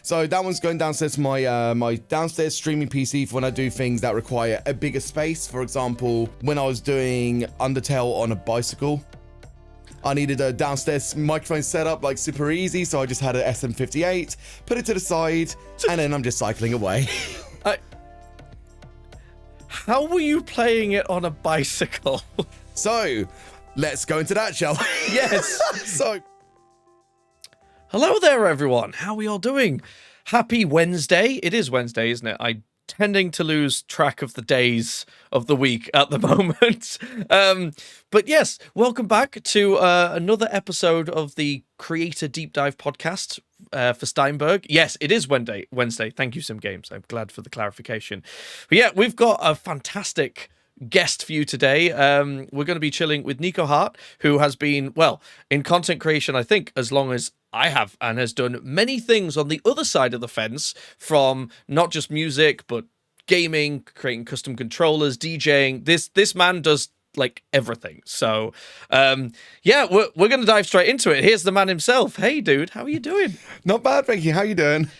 So that one's going downstairs to my my downstairs streaming PC for when I do things that require a bigger space. For example, when I was doing Undertale on a bicycle, I needed a downstairs microphone setup like super easy, so I just had an SM58, put it to the side, and then I'm just cycling away. How were you playing it on a bicycle? So, let's go into that, shall we? Yes. So, hello there, everyone. How are we all doing? Happy Wednesday. It is Wednesday, isn't it? I'm tending to lose track of the days of the week at the moment. But yes, welcome back to another episode of the Creator Deep Dive podcast for Steinberg. Yes, it is Wednesday. Thank you, Sim Games. I'm glad for the clarification. But yeah, we've got a fantastic guest for you today. We're going to be chilling with Nikohart, who has been, well, in content creation, I think, as long as I have, and has done many things on the other side of the fence, from not just music, but gaming, creating custom controllers, DJing. This man does like everything. So yeah, we're going to dive straight into it. Here's the man himself. Hey, dude, how are you doing? not bad, thank you. How you doing?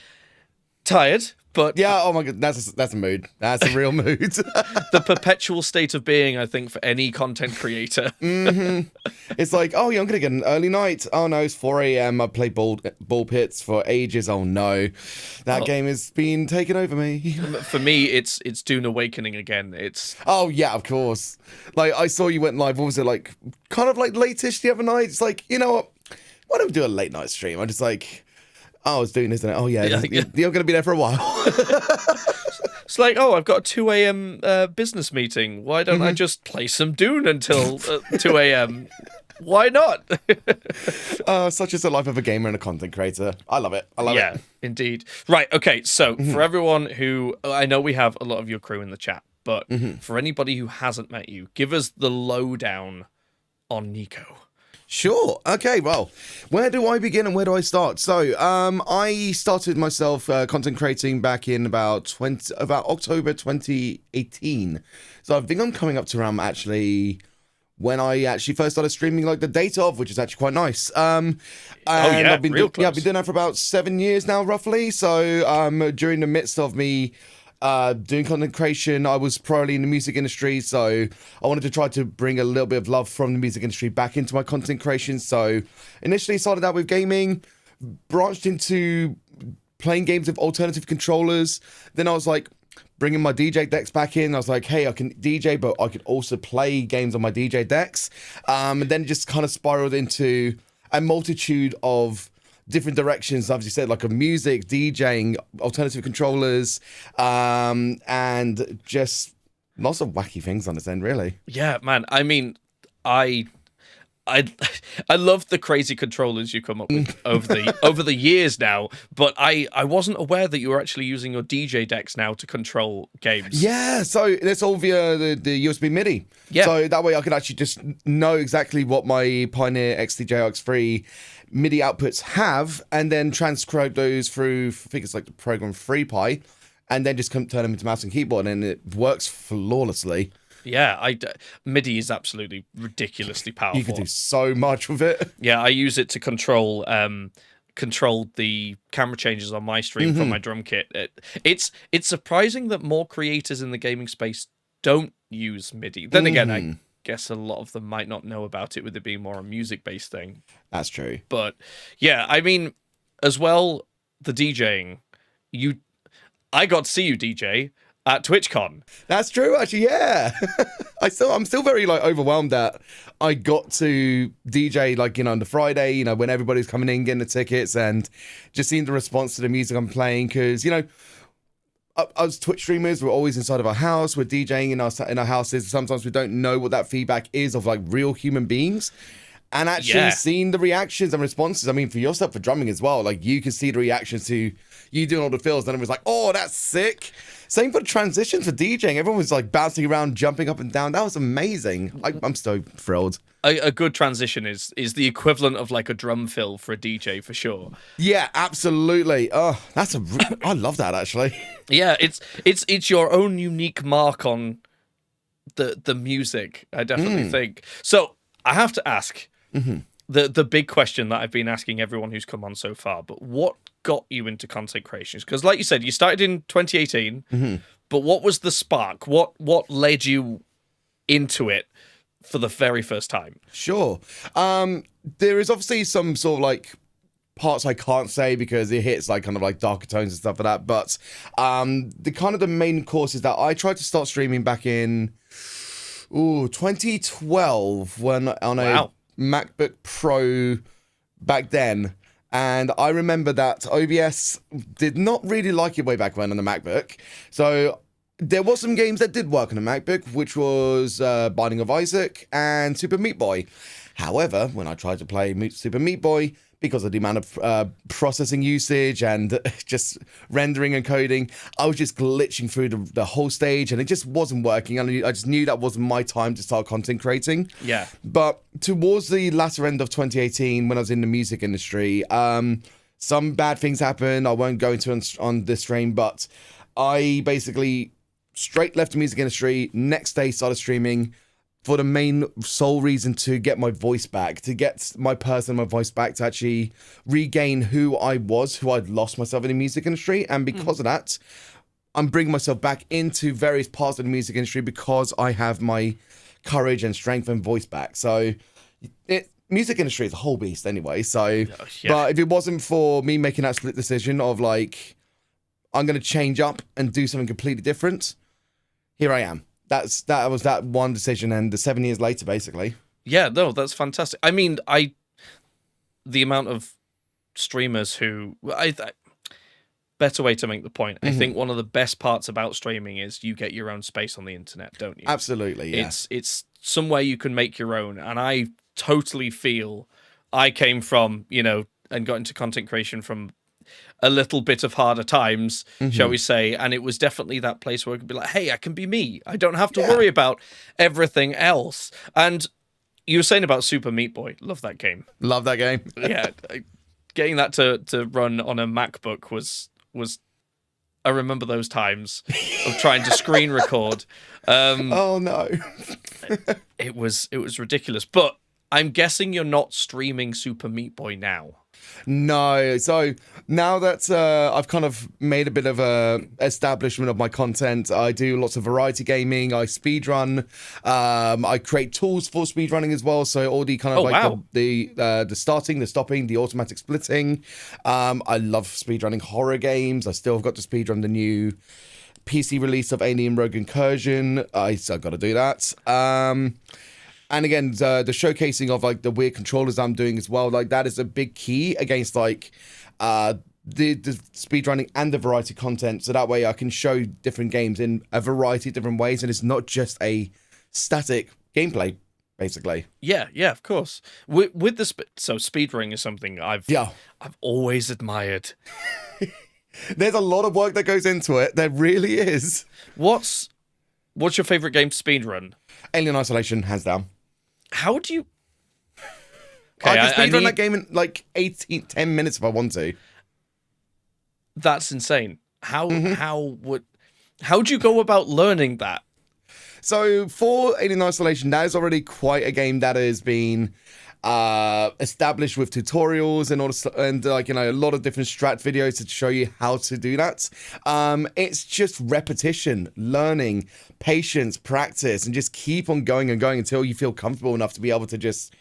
Tired, but Yeah, oh my god, that's a mood. That's a real mood. the perpetual state of being, I think, for any content creator. It's like, oh yeah, I'm gonna get an early night. Oh no, it's 4 a.m. I played ball pits for ages. Oh no, that game has been taken over me. For me, it's Dune Awakening again. It's Oh yeah, of course. Like I saw you went live. What was it like? Kind of like late-ish the other night. It's like, you know what? Why don't we do a late night stream? I'm just like, oh, I was doing this, isn't it? Oh yeah, you're gonna be there for a while. It's like, oh, I've got a 2 a.m. Business meeting. Why don't I just play some Dune until 2 a.m.? Why not? Such is the life of a gamer and a content creator. I love it. I love it. Yeah, indeed. Right, okay, so for everyone who... I know we have a lot of your crew in the chat, but for anybody who hasn't met you, give us the lowdown on Niko. Sure. Okay. Well, where do I begin and where do I start? So, I started myself content creating back in about October 2018. So I think I'm coming up to around actually when I actually first started streaming, like the date of, which is actually quite nice. And I've been real close. I've been doing that for about 7 years now, roughly. So, during the midst of me doing content creation, I was probably in the music industry, so I wanted to try to bring a little bit of love from the music industry back into my content creation. So initially started out with gaming, branched into playing games with alternative controllers. Then I was like bringing my DJ decks back in. I was like, hey, I can DJ, but I could also play games on my DJ decks. And then it just kind of spiraled into a multitude of different directions, as you said, like a music, DJing, alternative controllers, and just lots of wacky things on its end, really. Yeah, man. I mean, I love the crazy controllers you come up with over the years now, but I wasn't aware that you were actually using your DJ decks now to control games. Yeah, so it's all via the USB MIDI. Yeah. So that way I could actually just know exactly what my Pioneer XT-JX3 MIDI outputs have, and then transcribe those through, I think it's like the program FreePie, and then just turn them into mouse and keyboard, and it works flawlessly. Yeah, MIDI is absolutely ridiculously powerful. You can do so much with it. Yeah, I use it to control the camera changes on my stream from my drum kit. It's surprising that more creators in the gaming space don't use MIDI. Then again, I guess a lot of them might not know about it, with it being more a music-based thing. That's true. But yeah, I mean, as well, the DJing, I got to see you DJ at TwitchCon. That's true, actually. Yeah. I'm still very like overwhelmed that I got to DJ, like, you know, on the Friday, you know, when everybody's coming in, getting the tickets, and just seeing the response to the music I'm playing. Because, you know, us Twitch streamers, we're always inside of our house, we're DJing in our houses. Sometimes we don't know what that feedback is of like real human beings. And actually seeing the reactions and responses, I mean, for yourself, for drumming as well, like you can see the reactions to you doing all the fills, and it was like, oh, that's sick. Same for the transitions for DJing. Everyone was like bouncing around, jumping up and down. That was amazing. I'm so thrilled. A good transition is the equivalent of like a drum fill for a DJ, for sure. Yeah, absolutely. Oh, I love that, actually. Yeah, it's your own unique mark on the music, I definitely think. So I have to ask the big question that I've been asking everyone who's come on so far, but what got you into content creation? Because, like you said, you started in 2018, but what was the spark? What led you into it for the very first time? Sure. There is obviously some sort of like parts I can't say because it hits like kind of like darker tones and stuff like that. But the main course is that I tried to start streaming back in 2012 when on a MacBook Pro back then. And I remember that OBS did not really like it way back when on the MacBook. So there was some games that did work on a MacBook, which was Binding of Isaac and Super Meat Boy. However, when I tried to play Super Meat Boy, because of the amount of processing usage and just rendering and coding, I was just glitching through the whole stage, and it just wasn't working. And I just knew that wasn't my time to start content creating. Yeah. But towards the latter end of 2018, when I was in the music industry, some bad things happened. I won't go into on this stream, but I basically straight left the music industry. Next day, started streaming for the main sole reason to get my voice back, to get my voice back, to actually regain who I was, who I'd lost myself in the music industry. And because of that, I'm bringing myself back into various parts of the music industry because I have my courage and strength and voice back. So music industry is a whole beast anyway. So, but if it wasn't for me making that split decision of like, I'm going to change up and do something completely different, here I am. That was that one decision, and the 7 years later, basically. Yeah, no, that's fantastic. I mean, the amount of streamers who better way to make the point. I think one of the best parts about streaming is you get your own space on the internet, don't you? Absolutely, yeah. It's somewhere you can make your own, and I totally feel I came from, and got into content creation from a little bit of harder times, shall we say, and it was definitely that place where I could be like, hey, I can be me. I don't have to worry about everything else. And you were saying about Super Meat Boy. Love that game. Love that game. Yeah. Getting that to run on a MacBook was I remember those times of trying to screen record. Oh no. It was ridiculous. But I'm guessing you're not streaming Super Meat Boy now. No, so now that I've kind of made a bit of a establishment of my content, I do lots of variety gaming, I speedrun, I create tools for speedrunning as well, so all the kind of the starting, the stopping, the automatic splitting. I love speedrunning horror games. I still have got to speedrun the new PC release of Alien Rogue Incursion. I still got to do that. And again, the showcasing of like the weird controllers I'm doing as well, like that is a big key against like the speedrunning and the variety content. So that way I can show different games in a variety of different ways, and it's not just a static gameplay, basically. Yeah, of course. With the speedrunning is something I've always admired. There's a lot of work that goes into it. There really is. What's your favorite game to speedrun? Alien Isolation, hands down. How do you... Okay, I can speedrun that game in like 10 minutes if I want to. That's insane. How do you go about learning that? So for Alien Isolation, that is already quite a game that has been established with tutorials and a lot of different strat videos to show you how to do that. It's just repetition, learning, patience, practice, and just keep on going and going until you feel comfortable enough to be able to just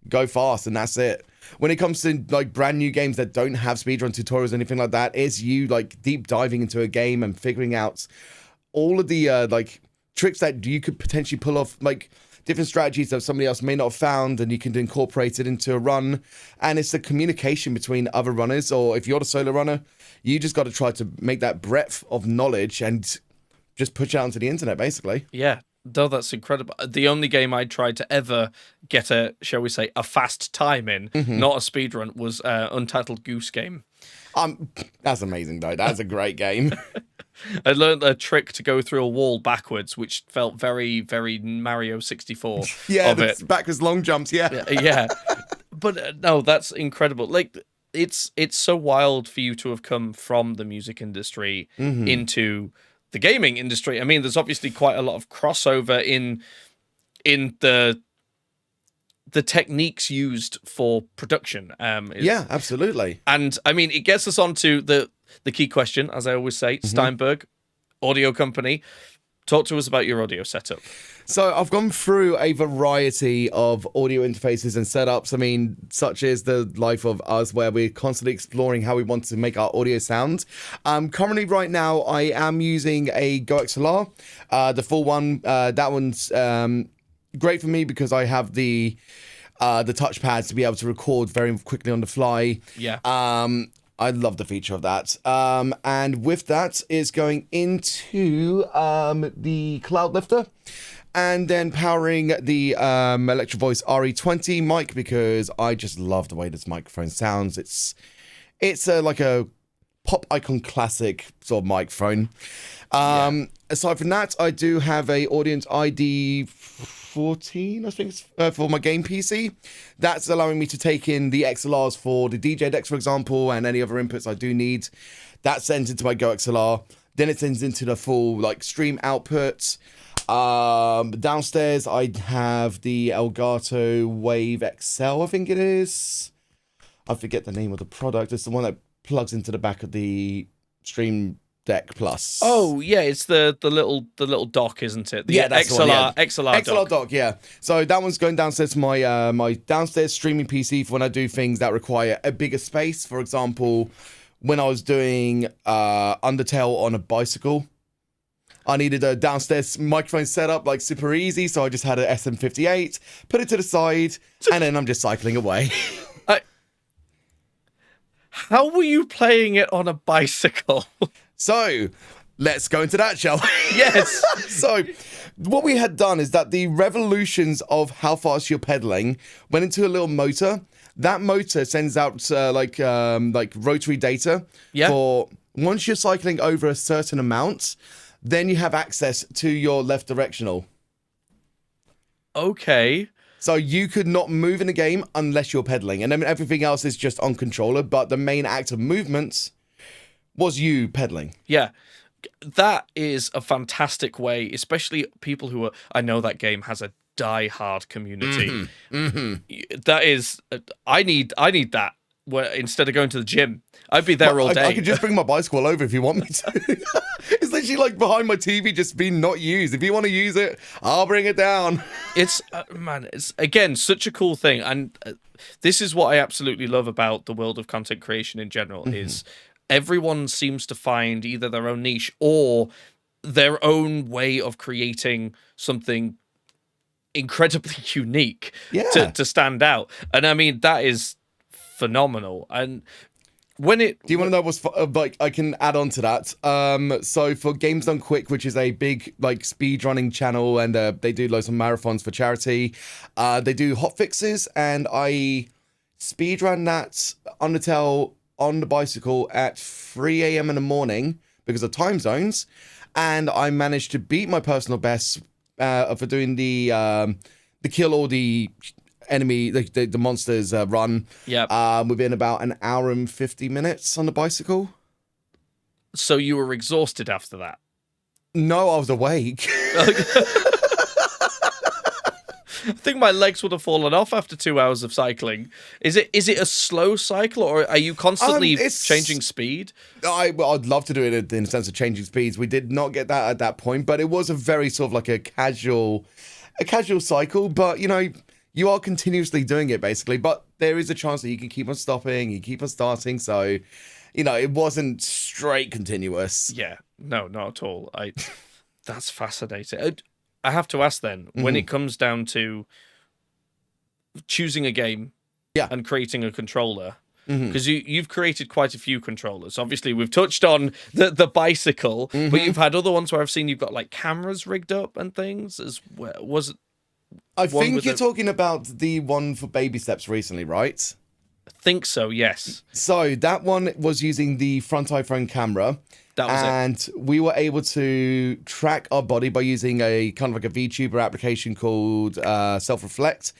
go fast, and that's it. When it comes to like brand new games that don't have speedrun tutorials or anything like that, it's you like deep diving into a game and figuring out all of the like tricks that you could potentially pull off, like different strategies that somebody else may not have found, and you can incorporate it into a run. And it's the communication between other runners, or if you're the solo runner, you just got to try to make that breadth of knowledge and just push it out onto the internet, basically. Yeah, though that's incredible. The only game I tried to ever get shall we say, a fast time in, not a speedrun, was Untitled Goose Game. That's amazing, though. That's a great game. I learned a trick to go through a wall backwards, which felt very, very Mario 64. Yeah, of it. Backwards long jumps, yeah. But no, that's incredible. Like, it's so wild for you to have come from the music industry into the gaming industry. I mean, there's obviously quite a lot of crossover in the the techniques used for production. Yeah, absolutely. And I mean, it gets us on to the key question, as I always say. Steinberg, audio company. Talk to us about your audio setup. So I've gone through a variety of audio interfaces and setups. I mean, such as the life of us, where we're constantly exploring how we want to make our audio sound. Currently, right now, I am using a Go XLR, the full one. That one's great for me because I have the touchpad to be able to record very quickly on the fly. Yeah. I love the feature of that. And with that is going into the Cloud Lifter and then powering the Electro Voice RE20 mic because I just love the way this microphone sounds. It's like a pop icon classic sort of microphone. Aside from that, I do have a Audience ID 14, I think, for my game PC. That's allowing me to take in the XLRs for the DJ decks, for example, and any other inputs I do need. That sends into my Go XLR. Then it sends into the full stream output. Downstairs, I have the Elgato Wave XL, I think it is. I forget the name of the product. It's the one that plugs into the back of the Stream Deck Plus. Oh yeah, it's the little dock, isn't it? That's XLR, the one, yeah. XLR dock, yeah. So that one's going downstairs to my my downstairs streaming PC for when I do things that require a bigger space. For example, when I was doing Undertale on a bicycle, I needed a downstairs microphone setup super easy, so I just had an SM58, put it to the side, and then I'm just cycling away. How were you playing it on a bicycle? So, let's go into that, shall we? Yes. So, what we had done is that the revolutions of how fast you're pedaling went into a little motor. That motor sends out like rotary data for once you're cycling over a certain amount, then you have access to your left directional. Okay. So you could not move in the game unless you're pedaling, and then everything else is just on controller, but the main act of movement was you pedaling. Yeah. That is a fantastic way, especially people who are... I know that game has a die-hard community. That is... I need that. Where instead of going to the gym, I'd be there all day. I could just bring my bicycle over if you want me to. It's literally behind my TV, just being not used. If you want to use it, I'll bring it down. It's man, it's again such a cool thing, and this is what I absolutely love about the world of content creation in general. Is everyone seems to find either their own niche or their own way of creating something incredibly unique to stand out. And I mean that is phenomenal. And when it... Do you want to know what's... I can add on to that. So for Games Done Quick, which is a big speedrunning channel, and they do loads of marathons for charity, they do hot fixes, and I speedrun that Undertale on the bicycle at 3 a.m. in the morning because of time zones, and I managed to beat my personal best for doing the kill all the enemy, the monsters run within about an hour and 50 minutes on the bicycle. So you were exhausted after that? No, I was awake. I think my legs would have fallen off after 2 hours of cycling. Is it a slow cycle, or are you constantly changing speed? I'd love to do it in the sense of changing speeds. We did not get that at that point, but it was a very sort of a casual cycle. But you are continuously doing it, basically, but there is a chance that you can keep on stopping, you keep on starting, so, it wasn't straight continuous. Yeah, no, not at all. That's fascinating. I have to ask then, when it comes down to choosing a game and creating a controller, because you've created quite a few controllers. Obviously, we've touched on the bicycle, but you've had other ones where I've seen you've got, cameras rigged up and things. I think you're talking about the one for Baby Steps recently, right? I think so, yes. So that one was using the front iPhone camera. That was and we were able to track our body by using a kind of a VTuber application called Self-Reflect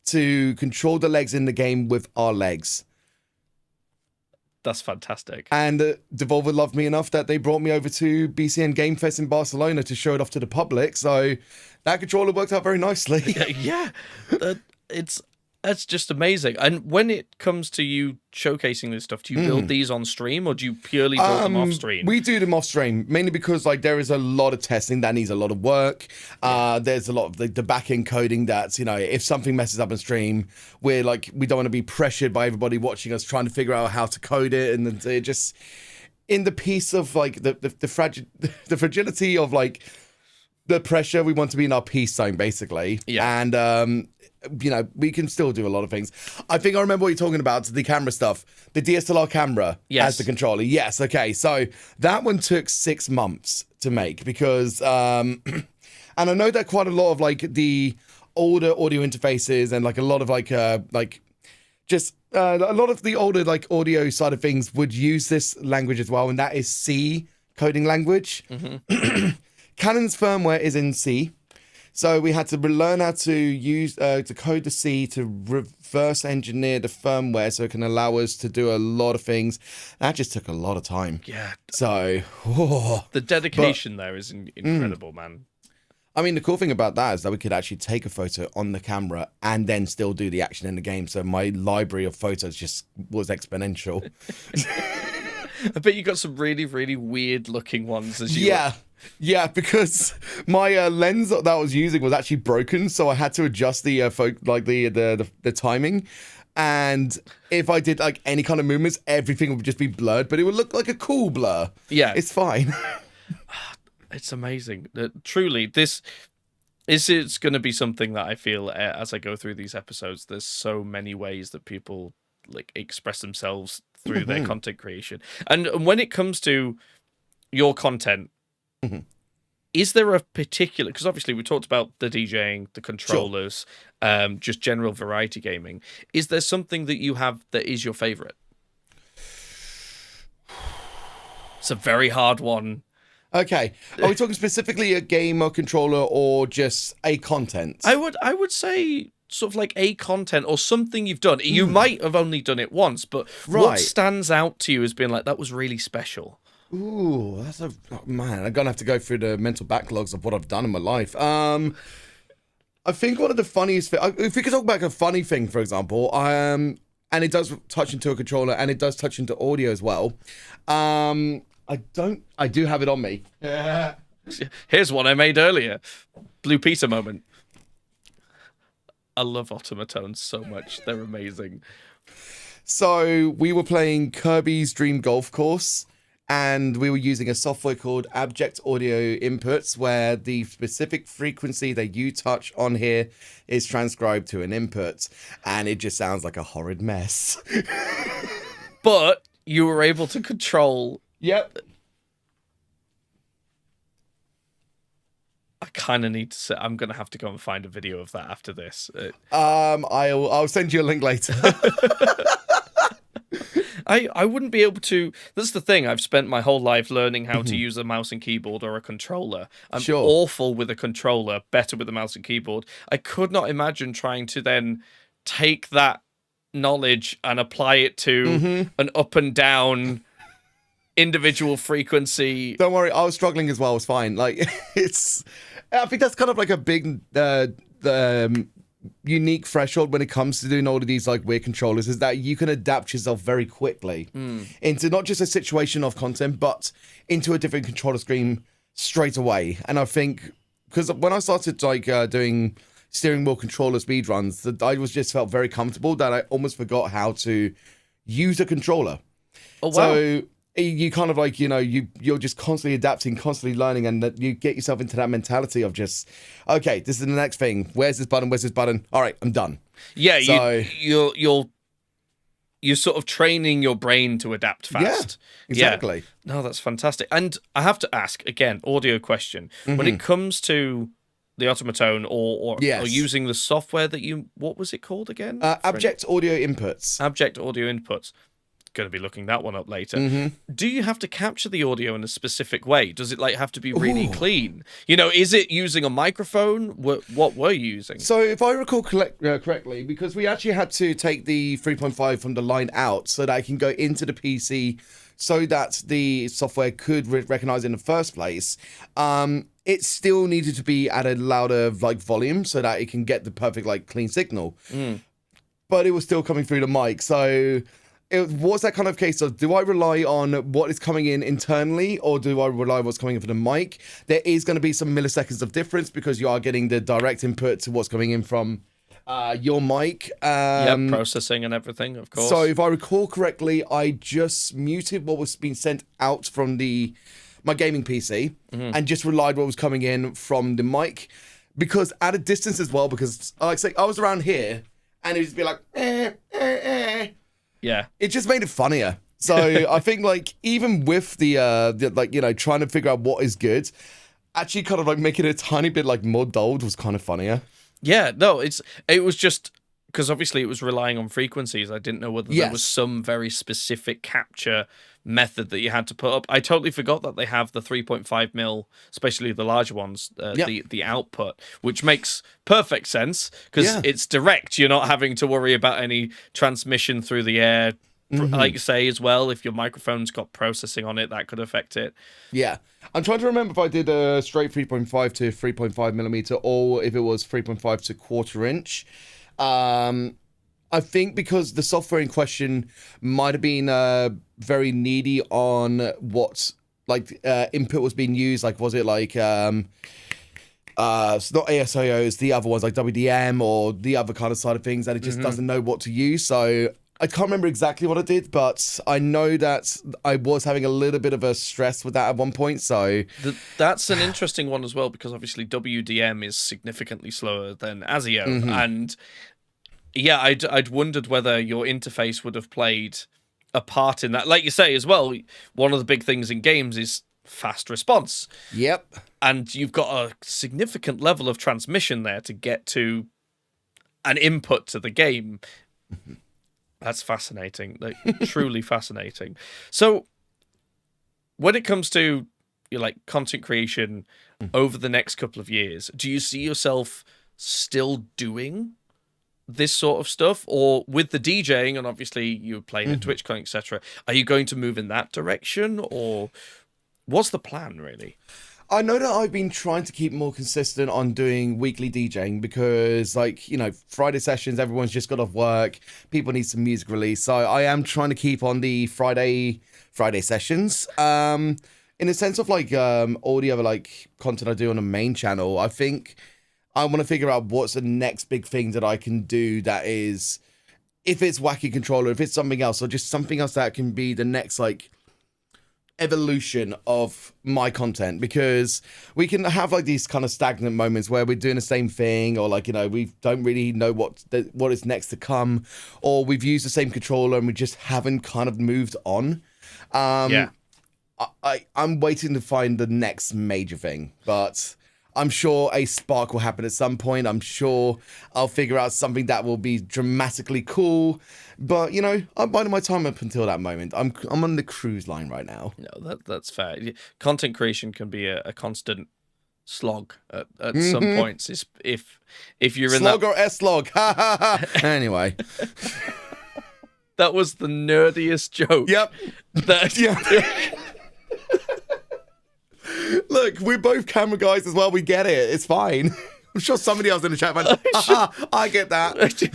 to control the legs in the game with our legs. That's fantastic. And Devolver loved me enough that they brought me over to BCN Game Fest in Barcelona to show it off to the public. So that controller worked out very nicely. Yeah. That's just amazing. And when it comes to you showcasing this stuff, do you build these on stream, or do you purely build them off stream? We do them off stream, mainly because like there is a lot of testing that needs a lot of work. There's a lot of the back end coding that's, if something messes up on stream, we don't want to be pressured by everybody watching us trying to figure out how to code it, and then it just in the piece of like the fragility of like the pressure, we want to be in our peace zone basically. And we can still do a lot of things. I think I remember what you're talking about, the camera stuff. The DSLR camera as the controller. Yes, okay. So that one took 6 months to make because, and I know that quite a lot of like the older audio interfaces and like a lot of a lot of the older like audio side of things would use this language as well, and that is C coding language. Canon's firmware is in C. So we had to learn how to use to code the C to reverse engineer the firmware so it can allow us to do a lot of things. That just took a lot of time. Yeah. So the dedication there is incredible, man. I mean, the cool thing about that is that we could actually take a photo on the camera and then still do the action in the game. So my library of photos just was exponential. I bet you got some really, really weird looking ones as you Yeah, because my lens that I was using was actually broken, so I had to adjust the the timing. And if I did like any kind of movements, everything would just be blurred, but it would look like a cool blur. Yeah, it's fine. It's amazing. Truly, this is going to be something that I feel as I go through these episodes. There's so many ways that people like express themselves through their content creation, and when it comes to your content. Is there a particular, because obviously we talked about the DJing, the controllers, just general variety gaming. Is there something that you have that is your favorite? It's a very hard one. Okay. Are we talking specifically a game or controller or just a content? I would say sort of like a content or something you've done. You might have only done it once, but what stands out to you as being like, that was really special? Ooh, man, I'm gonna have to go through the mental backlogs of what I've done in my life. I think one of the funniest if we could talk about a funny thing, for example, and it does touch into a controller and it does touch into audio as well. I do have it on me. Here's one I made earlier. Blue Peter moment. I love Otamatone so much. They're amazing. So we were playing Kirby's Dream Golf Course, and we were using a software called Abject Audio Inputs, where the specific frequency that you touch on here is transcribed to an input, and it just sounds like a horrid mess. But you were able to control... Yep. I kind of need to say, I'm going to have to go and find a video of that after this. I'll send you a link later. I wouldn't be able to. That's the thing. I've spent my whole life learning how to use a mouse and keyboard or a controller. I'm awful with a controller, better with a mouse and keyboard. I could not imagine trying to then take that knowledge and apply it to an up and down individual frequency. Don't worry, I was struggling as well. It's fine. Like I think that's kind of like a big unique threshold when it comes to doing all of these like weird controllers, is that you can adapt yourself very quickly into not just a situation of content, but into a different controller scheme straight away. And I think because when I started like doing steering wheel controller speedruns, that I just felt very comfortable that I almost forgot how to use a controller. Oh wow. So you kind of like, you're just constantly adapting, constantly learning, and that you get yourself into that mentality of just, okay, this is the next thing. Where's this button? Where's this button? All right, I'm done. Yeah, so, you're sort of training your brain to adapt fast. Yeah, exactly. Yeah. No, that's fantastic. And I have to ask, again, audio question. When it comes to the Otamatone or using the software that what was it called again? Abject Audio Inputs. Abject Audio Inputs. Going to be looking that one up later. Do you have to capture the audio in a specific way? Does it like have to be really clean? Is it using a microphone? What were you using? So if I recall correctly, because we actually had to take the 3.5 from the line out so that I can go into the PC so that the software could recognize it in the first place, it still needed to be at a louder like volume so that it can get the perfect like clean signal. But it was still coming through the mic. So it was that kind of case of, do I rely on what is coming in internally, or do I rely on what's coming in from the mic? There is going to be some milliseconds of difference because you are getting the direct input to what's coming in from your mic. Processing and everything, of course. So if I recall correctly, I just muted what was being sent out from my gaming PC and just relied what was coming in from the mic, because at a distance as well, because like say I was around here and it would just be like yeah, it just made it funnier. So I think like even with the like, you know, trying to figure out what is good, actually kind of like making it a tiny bit like more dulled was kind of funnier. Yeah, no, it was just because obviously it was relying on frequencies. I didn't know whether there was some very specific capture method that you had to put up. I totally forgot that they have the 3.5 mil, especially the larger ones, the output, which makes perfect sense because it's direct. You're not having to worry about any transmission through the air. Like you say as well, if your microphone's got processing on it, that could affect it. Yeah. I'm trying to remember if I did a straight 3.5 to 3.5 millimeter or if it was 3.5 to quarter inch. I think because the software in question might have been very needy on what like input was being used. Like, was it like it's not ASIO, it's the other ones like WDM or the other kind of side of things, and it just doesn't know what to use. So I can't remember exactly what I did, but I know that I was having a little bit of a stress with that at one point. So that's an interesting one as well, because obviously WDM is significantly slower than ASIO, and yeah, I'd wondered whether your interface would have played a part in that. Like you say as well, one of the big things in games is fast response. Yep. And you've got a significant level of transmission there to get to an input to the game. That's fascinating, like truly fascinating. So when it comes to like content creation over the next couple of years, do you see yourself still doing this sort of stuff, or with the DJing, and obviously you're playing at TwitchCon, etc., are you going to move in that direction, or what's the plan really? I know that I've been trying to keep more consistent on doing weekly DJing because, like, you know, Friday sessions, everyone's just got off work. People need some music release. So I am trying to keep on the Friday sessions. In the sense of, like, all the other, like, content I do on the main channel, I think I want to figure out what's the next big thing that I can do that is, if it's Wacky Controller, if it's something else, or just something else that can be the next, like, evolution of my content, because we can have like these kind of stagnant moments where we're doing the same thing, or like, you know, we don't really know what is next to come, or we've used the same controller and we just haven't kind of moved on. I'm waiting to find the next major thing, but I'm sure a spark will happen at some point. I'm sure I'll figure out something that will be dramatically cool. But, you know, I'm biding my time up until that moment. I'm on the cruise line right now. No, that's fair. Content creation can be a constant slog at some points. If you're in slog that... or S-log. Anyway. That was the nerdiest joke. Yep. Look, we're both camera guys as well. We get it. It's fine. I'm sure somebody else in the chat went, I get that.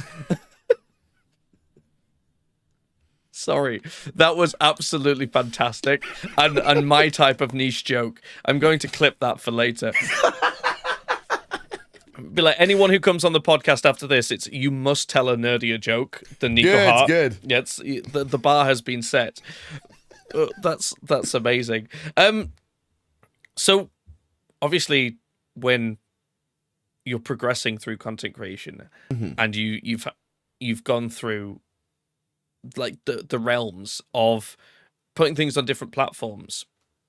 Sorry, that was absolutely fantastic, and my type of niche joke. I'm going to clip that for later. Be like, anyone who comes on the podcast after this, it's you must tell a nerdier joke than Nikohart. Good. Yeah, the bar has been set. That's amazing. So obviously, when you're progressing through content creation, and you've gone through like the realms of putting things on different platforms.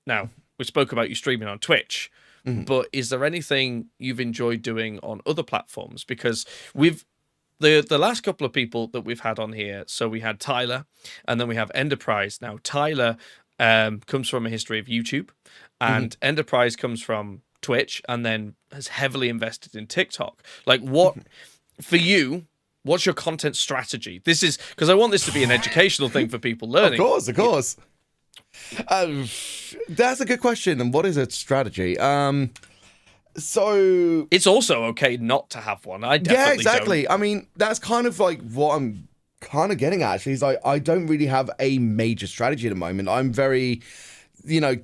Now, we spoke about you streaming on Twitch, but is there anything you've enjoyed doing on other platforms? Because we've the last couple of people that we've had on here, so we had Tyler, and then we have Enterprise. Now, Tyler comes from a history of YouTube, and Enterprise comes from Twitch, and then has heavily invested in TikTok. Like, what for you? What's your content strategy? This is because I want this to be an educational thing for people learning. Of course. That's a good question. And what is a strategy? So It's also okay not to have one. I definitely yeah, exactly. don't. I mean, that's kind of like what I'm kind of getting at. Actually, is like I don't really have a major strategy at the moment. I'm very, you know,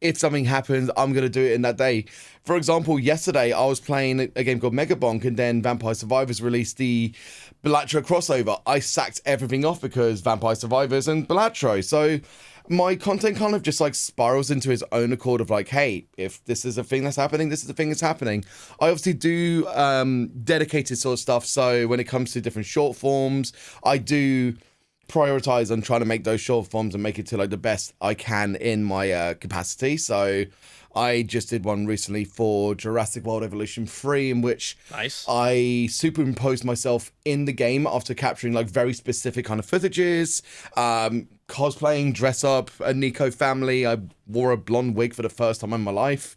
if something happens, I'm gonna do it in that day. For example, yesterday I was playing a game called Mega Bonk, and then Vampire Survivors released the Bellatrix crossover. I sacked everything off because Vampire Survivors and Bellatrix. So my content kind of just like spirals into its own accord of like, hey, if this is a thing that's happening, this is the thing that's happening. I obviously do dedicated sort of stuff. So when it comes to different short forms, I do prioritize on trying to make those short forms and make it to like the best I can in my capacity. So I just did one recently for Jurassic World Evolution 3 in which Nice. I superimposed myself in the game after capturing like very specific kind of footages, cosplaying, dress up, a Niko family. I wore a blonde wig for the first time in my life.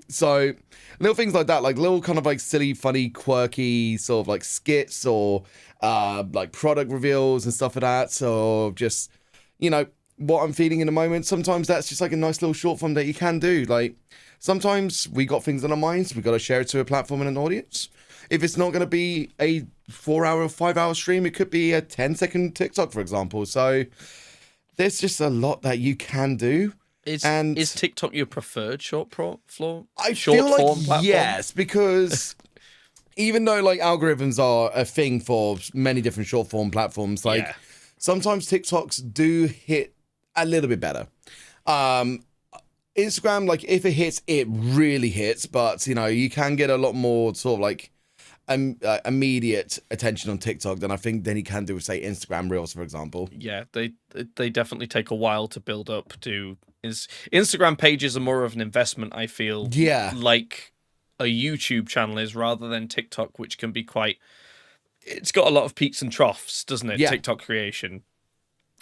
So little things like that, like little kind of like silly, funny, quirky sort of like skits or like product reveals and stuff like that. So just, you know, what I'm feeling in the moment, sometimes that's just like a nice little short form that you can do. Like sometimes we got things on our minds, we got to share it to a platform and an audience. If it's not going to be a 4-hour or 5-hour stream, it could be a 10-second TikTok, for example. So there's just a lot that you can do. Is And TikTok your preferred short I form feel like platform? yes, because even though like algorithms are a thing for many different short form platforms, like Yeah. sometimes TikToks do hit a little bit better. Instagram, like if it hits, it really hits, but you know, you can get a lot more sort of like immediate attention on TikTok than I think than you can do with say Instagram Reels, for example. Yeah, they definitely take a while to build up to. Instagram pages are more of an investment, I feel. Yeah. Like a YouTube channel is, rather than TikTok, which can be quite. It's got a lot of peaks and troughs, doesn't it? Yeah. TikTok creation.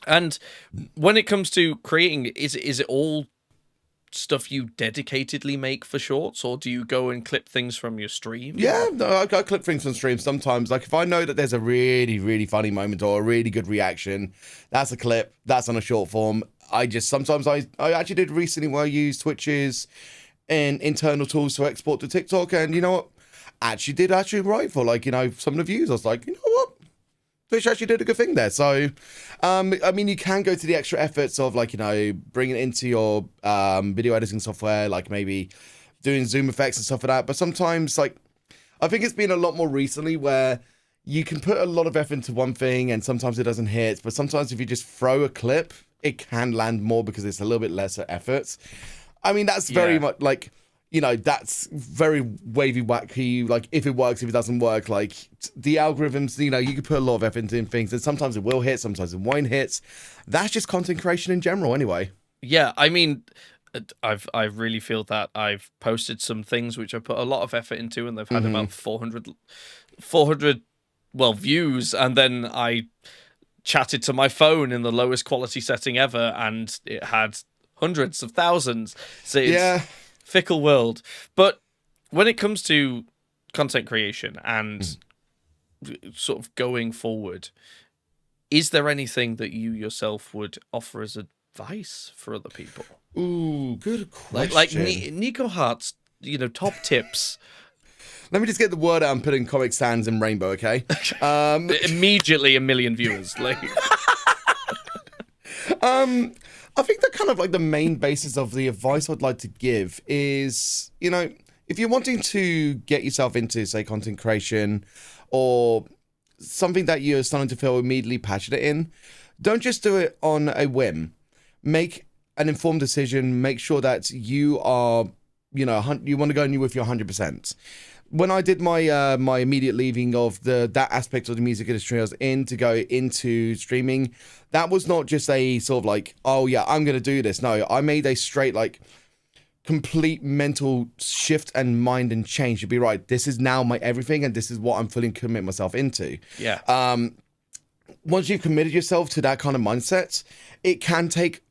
And when it comes to creating, is it all stuff you dedicatedly make for shorts, or do you go and clip things from your stream? Yeah, no, I clip things from streams sometimes. Like if I know that there's a really, really funny moment or a really good reaction, that's a clip, that's on a short form. Sometimes I actually did recently where I used Twitch's and internal tools to export to TikTok, and you know what? Did right for like, you know, some of the views. I was like, you know what? Twitch actually did a good thing there. So, I mean, you can go to the extra efforts of like, you know, bringing it into your video editing software, like maybe doing zoom effects and stuff like that. But sometimes, like, I think it's been a lot more recently where you can put a lot of effort into one thing and sometimes it doesn't hit. But sometimes if you just throw a clip, it can land more because it's a little bit lesser effort. I mean, that's very much like, you know, that's very wavy, wacky. Like, if it works, if it doesn't work, like the algorithms, you know, you can put a lot of effort into things, and sometimes it will hit, sometimes it won't hit. That's just content creation in general, anyway. Yeah, I mean, I really feel that I've posted some things which I put a lot of effort into, and they've had about 400 views, and then I chatted to my phone in the lowest quality setting ever, and it had hundreds of thousands. So it's fickle world. But when it comes to content creation and sort of going forward, is there anything that you yourself would offer as advice for other people? Ooh, good question. Like Nikohart's, you know, top tips. Let me just get the word out and put in Comic Sans and Rainbow, okay? Immediately 1 million viewers. Like, I think that kind of like the main basis of the advice I'd like to give is, you know, if you're wanting to get yourself into, say, content creation or something that you're starting to feel immediately passionate in, don't just do it on a whim. Make an informed decision. Make sure that you are, you know, you want to go in with your 100%. When I did my my immediate leaving of that aspect of the music industry I was in to go into streaming, that was not just a sort of like, oh yeah, I'm gonna do this. No, I made a straight like complete mental shift and mind and change to be right. This is now my everything, and this is what I'm fully commit myself into. yeah. Once you've committed yourself to that kind of mindset, it can take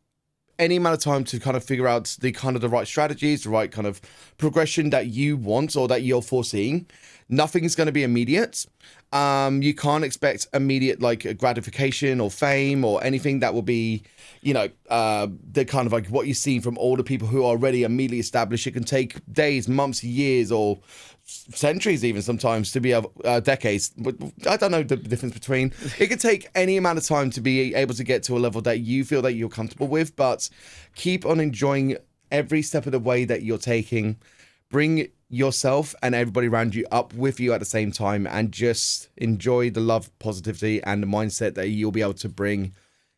any amount of time to kind of figure out the kind of the right strategies, the right kind of progression that you want or that you're foreseeing. Nothing's going to be immediate. You can't expect immediate like gratification or fame or anything that will be, the kind of like what you see from all the people who are already immediately established. It can take days, months, years, or centuries even sometimes to be decades. But I don't know the difference between. It could take any amount of time to be able to get to a level that you feel that you're comfortable with, but keep on enjoying every step of the way that you're taking. Bring yourself and everybody around you up with you at the same time, and just enjoy the love, positivity, and the mindset that you'll be able to bring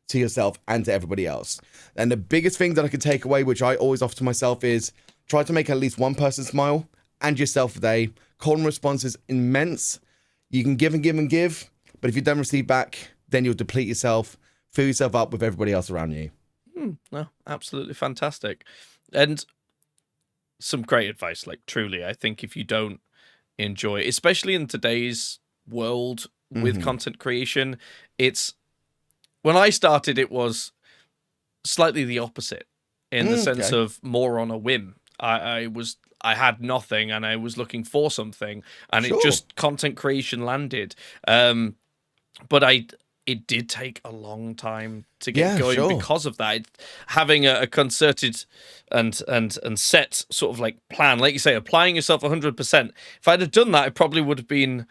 to yourself and to everybody else. And the biggest thing that I can take away, which I always offer to myself, is try to make at least one person smile and yourself a day. Call and response is immense. You can give and give and give, but if you don't receive back, then you'll deplete yourself, fill yourself up with everybody else around you. No, absolutely fantastic. And some great advice, like truly, I think if you don't enjoy, especially in today's world with content creation, when I started, it was slightly the opposite in the sense of more on a whim. I had nothing and I was looking for something, and it just content creation landed. But it did take a long time to get going because of that. Having a concerted and set sort of like plan, like you say, applying yourself 100%. If I'd have done that, it probably would have been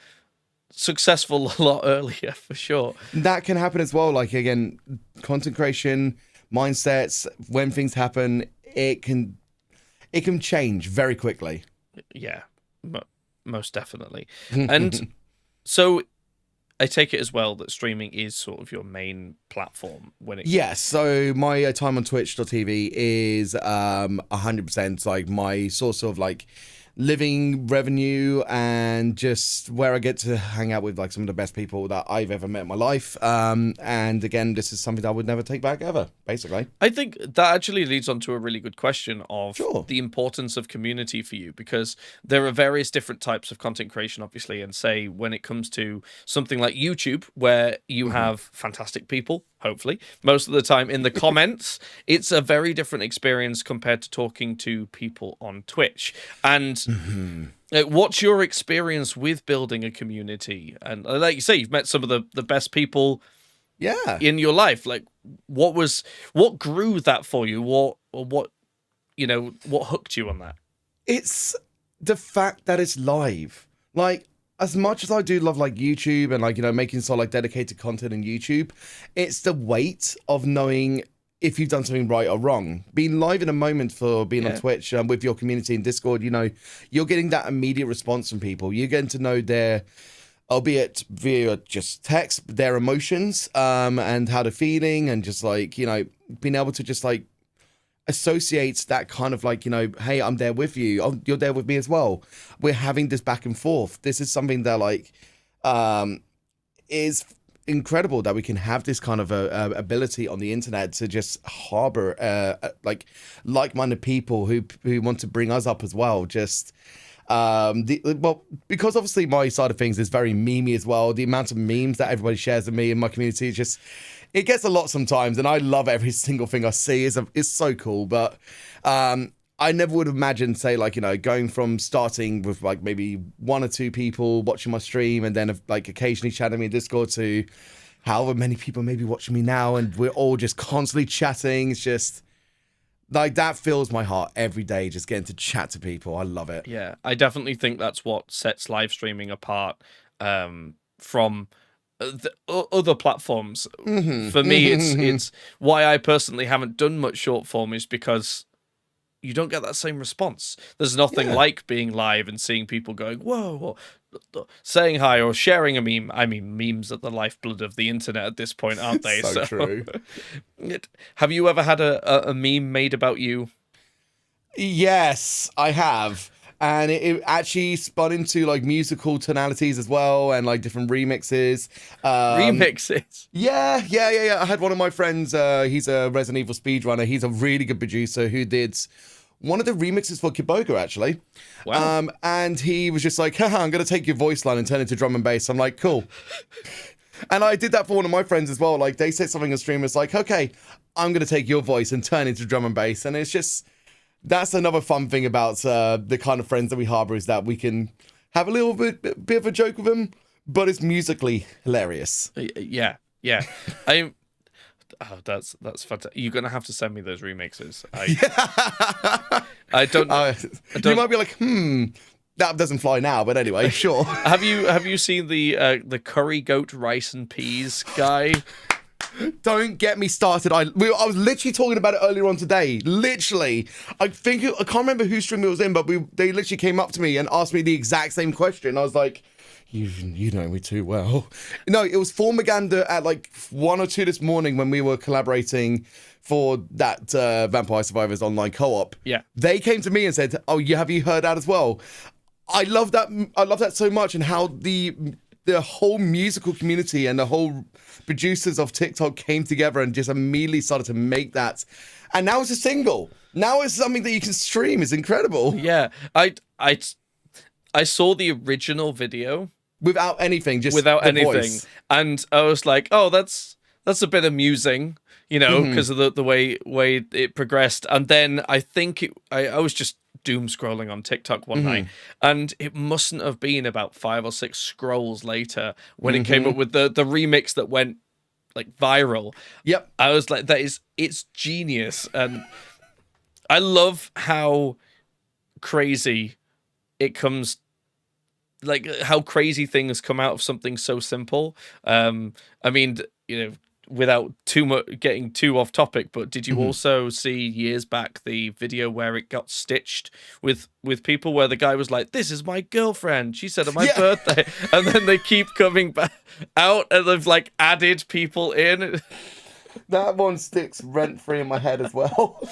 successful a lot earlier, for sure. That can happen as well. Like, again, content creation, mindsets, when things happen, it can change very quickly. Yeah, most definitely. And so I take it as well that streaming is sort of your main platform when it. Yes, so my time on Twitch.tv is 100% like my source of like living revenue, and just where I get to hang out with like some of the best people that I've ever met in my life. And again, this is something that I would never take back ever, basically. I think that actually leads on to a really good question of the importance of community for you, because there are various different types of content creation, obviously, and say when it comes to something like YouTube, where you have fantastic people, hopefully, most of the time in the comments, it's a very different experience compared to talking to people on Twitch. And what's your experience with building a community? And like you say, you've met some of the best people in your life. Like, what grew that for you? What hooked you on that? It's the fact that it's live. Like, as much as I do love like YouTube and like, making sort of like dedicated content in YouTube, it's the weight of knowing if you've done something right or wrong. Being live in a moment for being on Twitch with your community in Discord, you're getting that immediate response from people. You're getting to know their, albeit via just text, their emotions and how they're feeling, and just like, being able to just like associates that kind of like, hey, I'm there with you. Oh, you're there with me as well. We're having this back and forth. This is something that like is incredible, that we can have this kind of ability on the internet to just harbor like-minded people who want to bring us up as well. Just because obviously my side of things is very memey as well. The amount of memes that everybody shares with me in my community is just, it gets a lot sometimes, and I love every single thing I see. It's so cool. But I never would have imagined, say, like, going from starting with like maybe one or two people watching my stream, and then like occasionally chatting me in Discord, to however many people may be watching me now, and we're all just constantly chatting. It's just like, that fills my heart every day, just getting to chat to people. I love it. Yeah, I definitely think that's what sets live streaming apart from the other platforms. For me, it's why I personally haven't done much short form, is because you don't get that same response. There's nothing like being live and seeing people going, whoa, or saying hi or sharing a meme. I mean, memes are the lifeblood of the internet at this point, aren't they? So true. Have you ever had a meme made about you? Yes, I have. And it actually spun into like musical tonalities as well, and like different remixes. Remixes? Yeah. I had one of my friends, he's a Resident Evil speedrunner. He's a really good producer who did one of the remixes for Kiboga, actually. Wow. And he was just like, haha, I'm going to take your voice line and turn it to drum and bass. I'm like, cool. And I did that for one of my friends as well. Like, they said something on stream, it's like, okay, I'm going to take your voice and turn into drum and bass. And it's just, that's another fun thing about the kind of friends that we harbor, is that we can have a little bit of a joke with them, but it's musically hilarious. Yeah. Oh, that's fantastic. You're gonna have to send me those remixes. I don't. You might be like, that doesn't fly now, but anyway, sure. Have you seen the curry goat rice and peas guy? Don't get me started. I was literally talking about it earlier on today. Literally, I can't remember whose stream it was in, but they literally came up to me and asked me the exact same question. I was like, you know me too well. No, it was Formaganda at like 1 or 2 this morning when we were collaborating for that Vampire Survivors online co-op. Yeah, they came to me and said, "Oh, have you heard that as well?" I love that. I love that so much, and how the whole musical community and the whole producers of TikTok came together and just immediately started to make that. And now it's a single. Now it's something that you can stream. It's incredible. Yeah, I saw the original video without anything, just without anything, voice. And I was like, oh, that's a bit amusing, you know, because of the way it progressed. And then I think I was just doom scrolling on TikTok one night, and it mustn't have been about 5 or 6 scrolls later when it came up with the remix that went like viral. Yep. I was like, it's genius. And I love how crazy it comes, like how crazy things come out of something so simple. I mean, you know, without too much getting too off topic, but did you also see years back the video where it got stitched with people, where the guy was like, "This is my girlfriend, she said on my birthday," and then they keep coming back out and they've like added people in. That one sticks rent free in my head as well.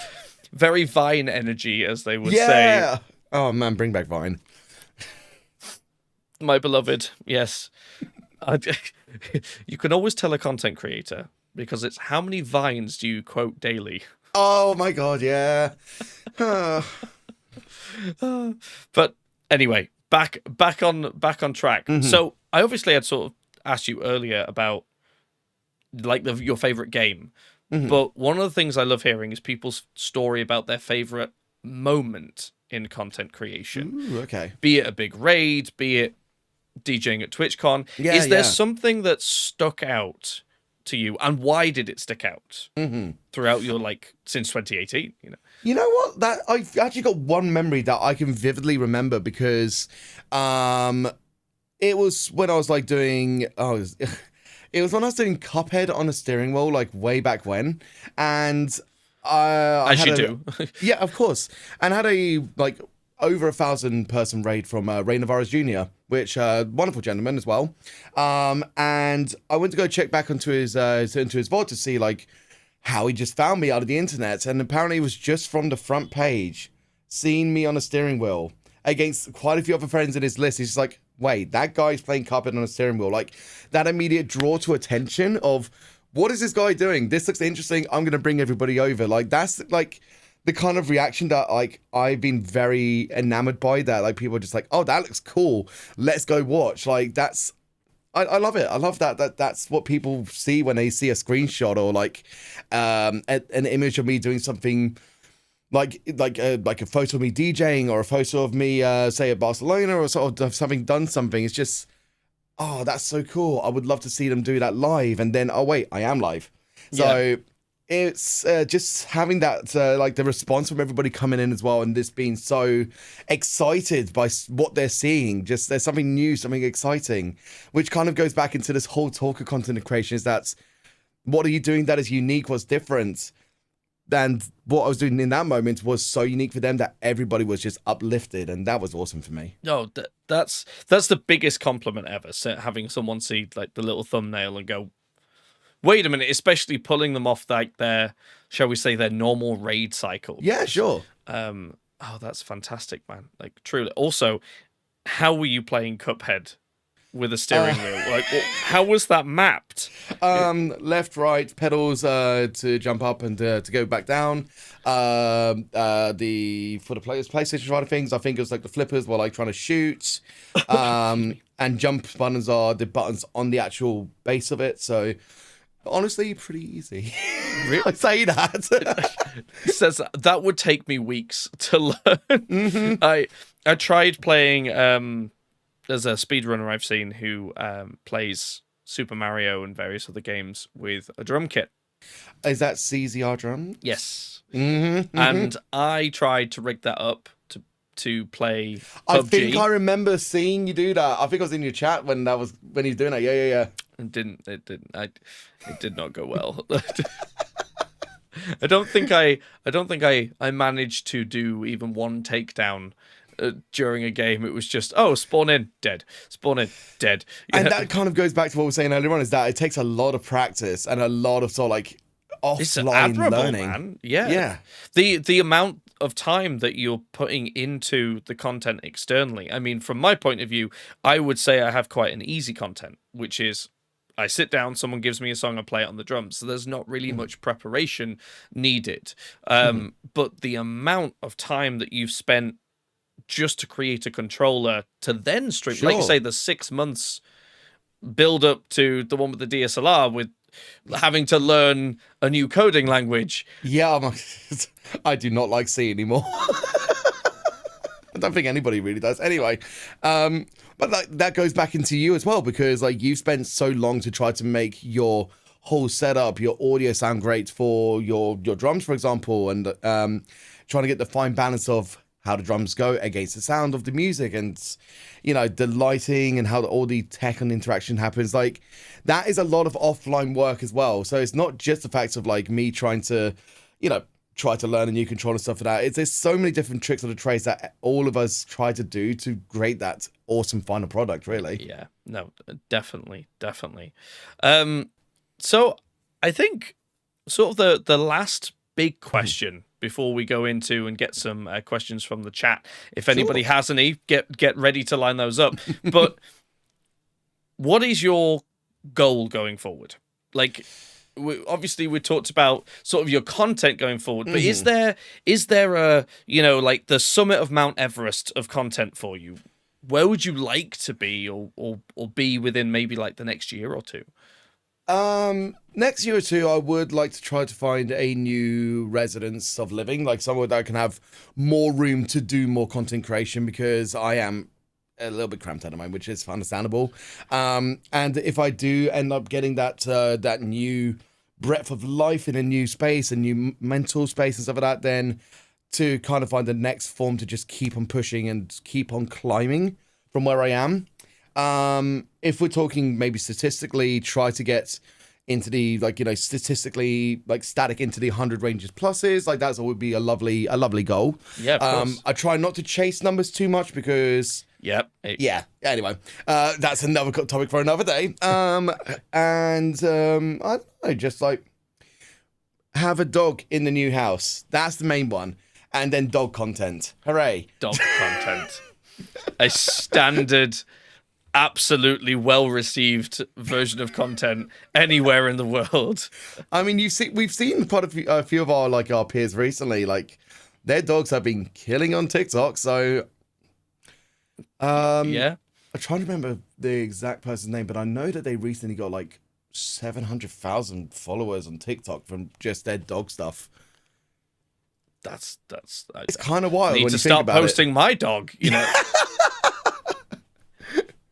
Very Vine energy, as they would say. Oh man, bring back Vine. My beloved, yes. You can always tell a content creator, because it's how many Vines do you quote daily. Oh my god, yeah. But anyway, back on track. So I obviously had sort of asked you earlier about like your favorite game, but one of the things I love hearing is people's story about their favorite moment in content creation. Ooh, okay. Be it a big raid, be it DJing at TwitchCon. Is there something that stuck out to you, and why did it stick out throughout your, like, since 2018? You know what? That I've actually got one memory that I can vividly remember, because it was when I was like doing it was when I was doing Cuphead on a steering wheel, like way back when, and as you do. Yeah, of course. And I had a like over 1,000 person raid from Ray Navarez Jr., which wonderful gentleman as well. And I went to go check back into his VOD to see like how he just found me out of the internet, and apparently it was just from the front page, seeing me on a steering wheel against quite a few other friends in his list. He's just like, wait, that guy's playing Cuphead on a steering wheel. Like that immediate draw to attention of, what is this guy doing? This looks interesting. I'm gonna bring everybody over. Like that's like the kind of reaction that like I've been very enamored by. That like people are just like, oh, that looks cool. Let's go watch. Like that's, I love it. I love that's what people see when they see a screenshot or like an image of me doing something like a photo of me DJing, or a photo of me say at Barcelona, or sort of done something. It's just, oh, that's so cool. I would love to see them do that live. And then, oh wait, I am live. So it's just having that like the response from everybody coming in as well, and this being so excited by what they're seeing. Just there's something new, something exciting, which kind of goes back into this whole talk of content creation. Is that what are you doing that is unique? What's different? And what I was doing in that moment was so unique for them that everybody was just uplifted, and that was awesome for me. No, that's the biggest compliment ever. So having someone see like the little thumbnail and go, wait a minute, especially pulling them off like their, shall we say, their normal raid cycle. Yeah, sure. Oh, that's fantastic, man. Like truly. Also, how were you playing Cuphead with a steering wheel? Like, how was that mapped? Left, right, pedals to jump up and to go back down. For the PlayStation side of things, I think it was like the flippers were like trying to shoot. And jump buttons are the buttons on the actual base of it. So Honestly, pretty easy. I say that. Says that would take me weeks to learn. Mm-hmm. I tried playing. There's a speedrunner I've seen who plays Super Mario and various other games with a drum kit. Is that CZR drum? Yes. Mm-hmm. And I tried to rig that up to play PUBG. I think I remember seeing you do that. I think I was in your chat when he was doing that. Yeah. It did not go well. I don't think I managed to do even one takedown during a game. It was just, spawn in, dead. Spawn in, dead. And that kind of goes back to what we were saying earlier on, is that it takes a lot of practice and a lot of sort of like offline learning. Man. Yeah. The amount of time that you're putting into the content externally. I mean, from my point of view, I would say I have quite an easy content, which is I sit down, someone gives me a song, I play it on the drums. So there's not really much preparation needed. But the amount of time that you've spent just to create a controller to then stream, like you say, the 6 months build up to the one with the DSLR with having to learn a new coding language. Yeah, I do not like C anymore. I don't think anybody really does. Anyway, but that goes back into you as well, because like you've spent so long to try to make your whole setup, your audio sound great for your drums, for example, and trying to get the fine balance of how the drums go against the sound of the music, and the lighting and how all the tech and interaction happens. Like that is a lot of offline work as well. So it's not just the fact of like me trying to try to learn a new controller and stuff for that. There's so many different tricks of the trade that all of us try to do to create that awesome final product, really. Yeah, no, definitely. So I think sort of the last big question before we go into and get some questions from the chat. If anybody has any, get ready to line those up. But what is your goal going forward? Like, obviously we talked about sort of your content going forward, but is there a like the summit of Mount Everest of content for you? Where would you like to be or be within maybe like the next year or two? Next year or two, I would like to try to find a new residence of living, like somewhere that I can have more room to do more content creation, because I am a little bit cramped at the moment, which is understandable. And if I do end up getting that new breadth of life in a new space, a new mental space and stuff like that, then to kind of find the next form to just keep on pushing and keep on climbing from where I am. If we're talking maybe statistically, try to get into the statistically static into the 100 ranges pluses, like that would be a lovely goal. Yeah, of course. I try not to chase numbers too much because anyway, that's another topic for another day. I don't know, just like have a dog in the new house. That's the main one. And then dog content. Hooray. Dog content. A standard, absolutely well-received version of content anywhere in the world. I mean, we've seen quite a few of our peers recently, like their dogs have been killing on TikTok. So, yeah, I'm trying to remember the exact person's name, but I know that they recently got like 700,000 followers on TikTok from just their dog stuff. It's kind of wild. Need when to you think start about posting my dog.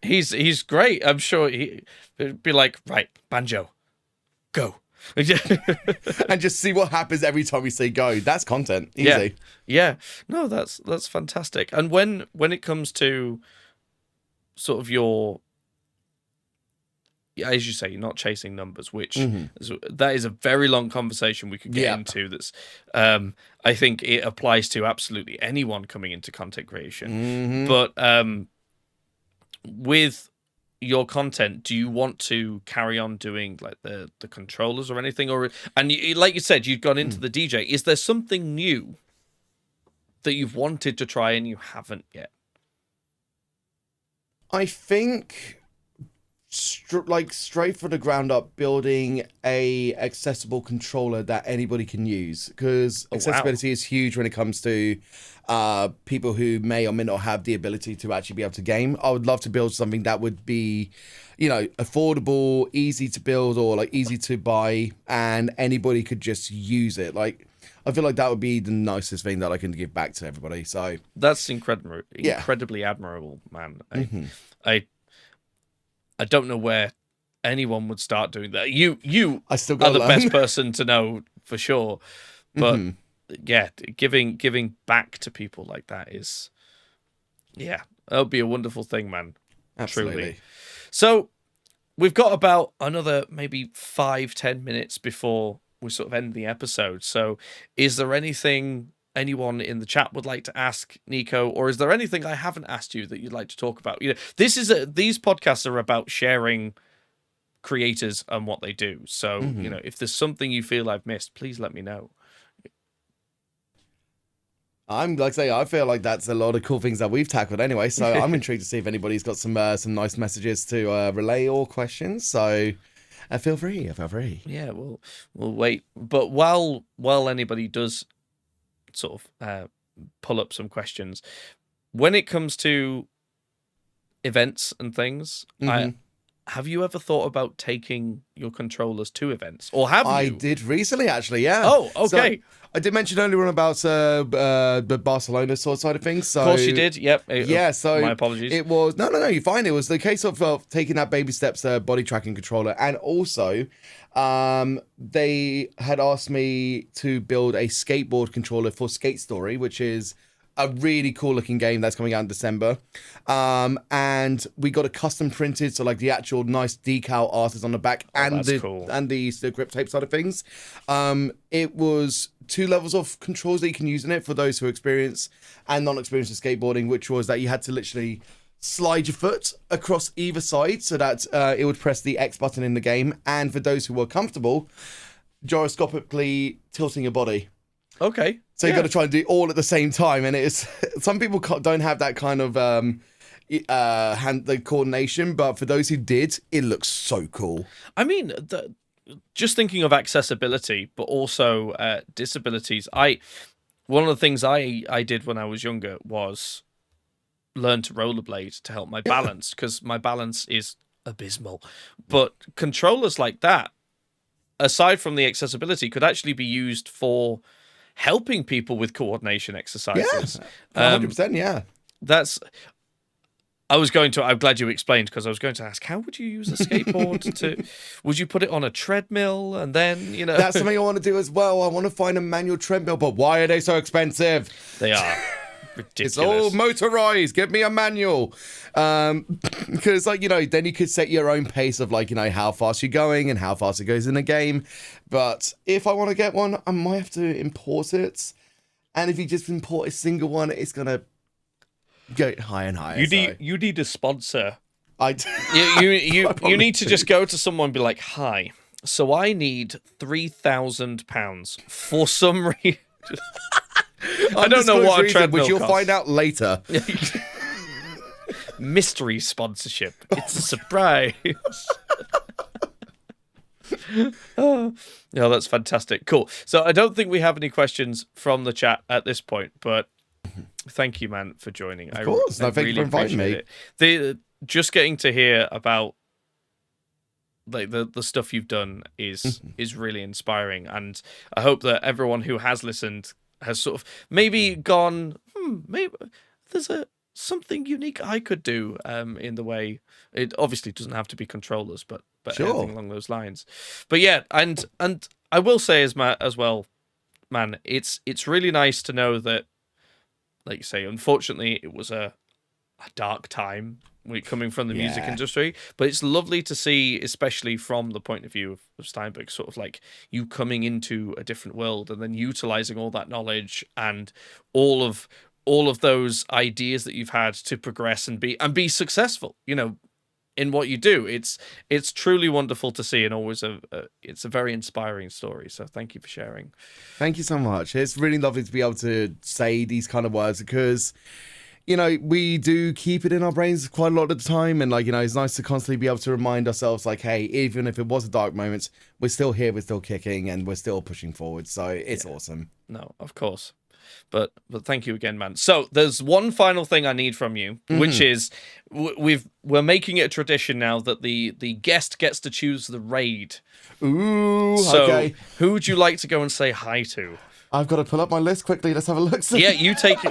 He's great. I'm sure he'd be like, right, Banjo, go. And just see what happens every time we say go. That's content. Easy. Yeah. No, that's fantastic. And when it comes to sort of your, as you say, you're not chasing numbers, which that is a very long conversation we could get into. That's I think it applies to absolutely anyone coming into content creation. But with your content, do you want to carry on doing like the controllers or anything, like you said, you've gone into the DJ? Is there something new that you've wanted to try and you haven't yet? I think like straight from the ground up building a accessible controller that anybody can use, because accessibility is huge when it comes to people who may or may not have the ability to actually be able to game. I would love to build something that would be, you know, affordable, easy to build, or like easy to buy, and anybody could just use it. Like, I feel like that would be the nicest thing that I can give back to everybody. So that's incredibly admirable, man. I don't know where anyone would start doing that. You I still are the learn. best person to know for sure. But yeah, giving back to people like that is, yeah, that would be a wonderful thing, man. Absolutely. Truly. So we've got about another maybe 5-10 minutes before we sort of end the episode. So is there anything anyone in the chat would like to ask Niko, or is there anything I haven't asked you that you'd like to talk about? You know, these podcasts are about sharing creators and what they do. So, you know, if there's something you feel I've missed, please let me know. I'm like say I feel like that's a lot of cool things that we've tackled anyway. So I'm intrigued to see if anybody's got some nice messages to relay or questions. So feel free. Yeah, we'll wait. But while anybody does sort of pull up some questions, when it comes to events and things, have you ever thought about taking your controllers to events, or have you? I did recently, actually. Yeah. Oh, okay. So, I did mention earlier on about the Barcelona sort of side of things. So, of course you did. Yep. Yeah. So my apologies. It was no. You're fine. It was the case of taking that baby steps, body tracking controller, and also, they had asked me to build a skateboard controller for Skate Story, which is a really cool looking game that's coming out in December. And we got it custom printed, so like the actual nice decal art is on the back, and the grip tape side of things. It was 2 levels of controls that you can use in it for those who are experienced and non-experienced in skateboarding, which was that you had to literally slide your foot across either side so that it would press the X button in the game, and for those who were comfortable, gyroscopically tilting your body. Okay. So you've got to try and do all at the same time, and it's some people don't have that kind of the coordination, but for those who did, it looks so cool. I mean, just thinking of accessibility, but also disabilities. One of the things I did when I was younger was learn to rollerblade to help my balance, because my balance is abysmal. But controllers like that, aside from the accessibility, could actually be used for helping people with coordination exercises. Yeah, 100%, yeah. I'm glad you explained, because I was going to ask, how would you use a skateboard would you put it on a treadmill and then, you know? That's something I want to do as well. I want to find a manual treadmill, but why are they so expensive? They are ridiculous. It's all motorized. Give me a manual. Because, like, you know, then you could set your own pace of, like, you know, how fast you're going and how fast it goes in the game. But if I want to get one, I might have to import it. And if you just import a single one, it's going to go higher and higher. You need a sponsor. You need to just go to someone and be like, hi, so I need £3,000 for some reason. I don't know what a treadmill which you'll costs. find out later. Mystery sponsorship. It's a surprise. Oh, yeah, that's fantastic. Cool. So I don't think we have any questions from the chat at this point, but thank you, man, for joining. Of course. Thank you for inviting me. Just getting to hear about like the stuff you've done is really inspiring, and I hope that everyone who has listened has sort of maybe gone, maybe there's something unique I could do in the way. It obviously doesn't have to be controllers, but sure, anything along those lines. But yeah, and I will say as well, man, it's really nice to know that, like you say, unfortunately it was a dark time coming from the music industry, but it's lovely to see, especially from the point of view of Steinberg, sort of like you coming into a different world and then utilizing all that knowledge and all of those ideas that you've had to progress and be successful, you know, in what you do. It's truly wonderful to see, and always it's a very inspiring story. So thank you for sharing. Thank you so much. It's really lovely to be able to say these kind of words, because you know, we do keep it in our brains quite a lot of the time, and like, you know, it's nice to constantly be able to remind ourselves, like, hey, even if it was a dark moment, we're still here, we're still kicking, and we're still pushing forward. So it's awesome. No, of course. But thank you again, man. So there's one final thing I need from you, which is we're making it a tradition now that the guest gets to choose the raid. Ooh, So okay. who would you like to go and say hi to? I've got to pull up my list quickly. Let's have a look. Yeah, you take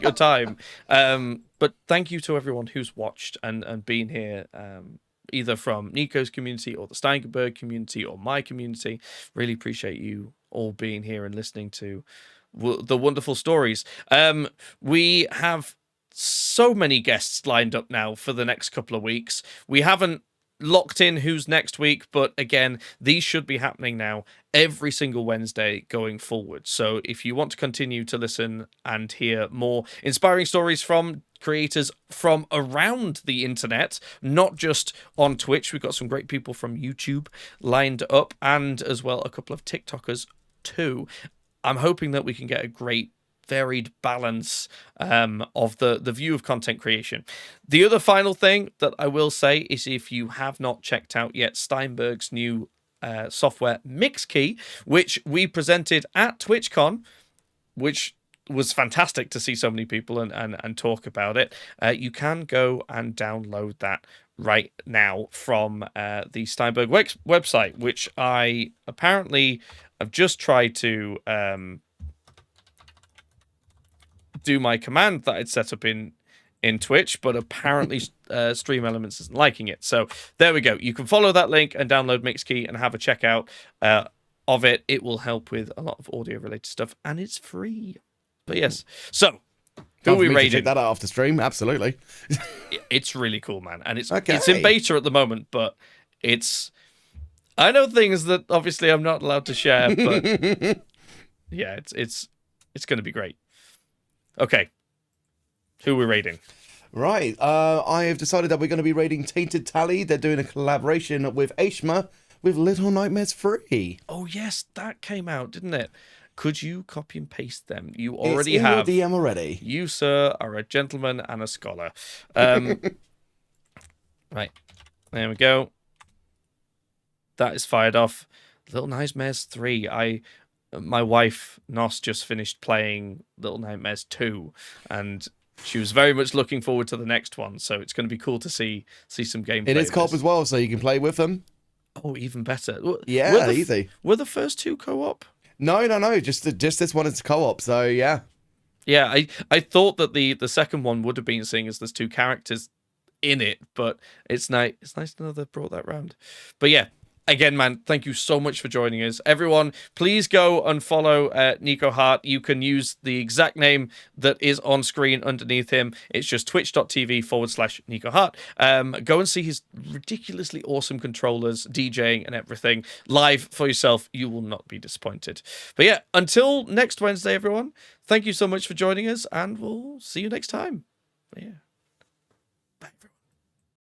your time. But thank you to everyone who's watched and been here. Either from Niko's community or the Steinberg community or my community. Really appreciate you all being here and listening to the wonderful stories. We have so many guests lined up now for the next couple of weeks. We haven't locked in who's next week, but again, these should be happening now every single Wednesday going forward. So if you want to continue to listen and hear more inspiring stories from creators from around the internet, not just on Twitch, we've got some great people from YouTube lined up, and as well a couple of TikTokers too. I'm hoping that we can get a great varied balance of the view of content creation. The other final thing that I will say is, if you have not checked out yet Steinberg's new software MixKey, which we presented at TwitchCon, which was fantastic to see so many people and talk about it, you can go and download that right now from the Steinberg website, which I apparently have just tried to do my command that I'd set up in Twitch, but apparently Stream Elements isn't liking it. So there we go. You can follow that link and download MixKey and have a check out of it. It will help with a lot of audio related stuff, and it's free. But yes, so who are we rating? Check that out after stream. Absolutely. It's really cool, man, and it's Okay. it's in beta at the moment, but it's. I know things that obviously I'm not allowed to share, but yeah, it's going to be great. Okay, who are we rating? Right. I have decided that we're going to be rating TaintedTall. They're doing a collaboration with Ashma with Little Nightmares 3. Oh yes, that came out, didn't it? Could you copy and paste them? You already it's in have. your DM already. You, sir, are a gentleman and a scholar. Right, there we go. That is fired off. Little Nightmares 3. My wife, Nos, just finished playing Little Nightmares 2, and she was very much looking forward to the next one, so it's going to be cool to see some gameplay. It is co-op as well, so you can play with them. Oh, even better. Yeah, easy. Were the first two co-op? No. Just this one is co-op, so yeah. Yeah, I thought that the second one would have been, seeing as there's two characters in it, but it's nice to know they've brought that round. But yeah, again, man, thank you so much for joining us. Everyone, please go and follow Nikohart. You can use the exact name that is on screen underneath him. It's just twitch.tv/Nikohart. Go and see his ridiculously awesome controllers, DJing and everything live for yourself. You will not be disappointed. But yeah, until next Wednesday, everyone, thank you so much for joining us, and we'll see you next time. Yeah.